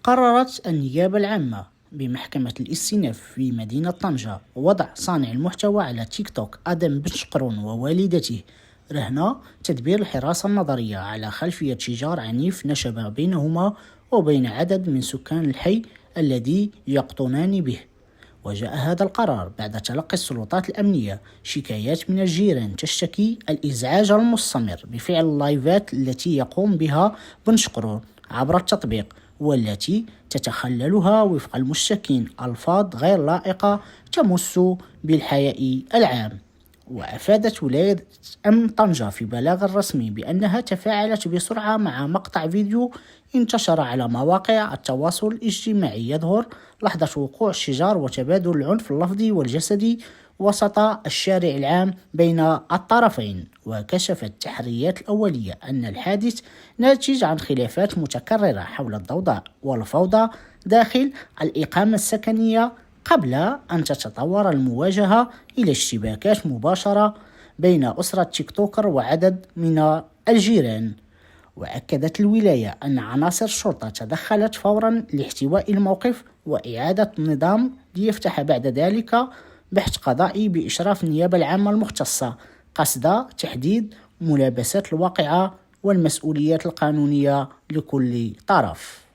قررت النيابة العامة بمحكمة الاستئناف في مدينة طنجة وضع صانع المحتوى على تيك توك آدم بن ووالدته رهن تدبير الحراسة النظرية على خلفية شجار عنيف نشب بينهما وبين عدد من سكان الحي الذي يقطنان به. وجاء هذا القرار بعد تلقي السلطات الأمنية شكايات من الجيران تشتكي الإزعاج المستمر بفعل اللايفات التي يقوم بها بن شقرون عبر التطبيق، والتي تتخللها وفق المشتكين ألفاظ غير لائقة تمس بالحياء العام. وأفادت ولاية أمن طنجة في بلاغ رسمي بأنها تفاعلت بسرعة مع مقطع فيديو انتشر على مواقع التواصل الاجتماعي يظهر لحظة وقوع الشجار وتبادل العنف اللفظي والجسدي وسط الشارع العام بين الطرفين. وكشفت التحريات الأولية أن الحادث ناتج عن خلافات متكررة حول الضوضاء والفوضى داخل الإقامة السكنية قبل أن تتطور المواجهة إلى اشتباكات مباشرة بين أسرة تيك توكر وعدد من الجيران. وأكدت الولاية أن عناصر الشرطة تدخلت فورا لاحتواء الموقف وإعادة النظام ليفتح بعد ذلك بحث قضائي بإشراف النيابة العامة المختصة قصد تحديد ملابسات الواقعة والمسؤوليات القانونية لكل طرف.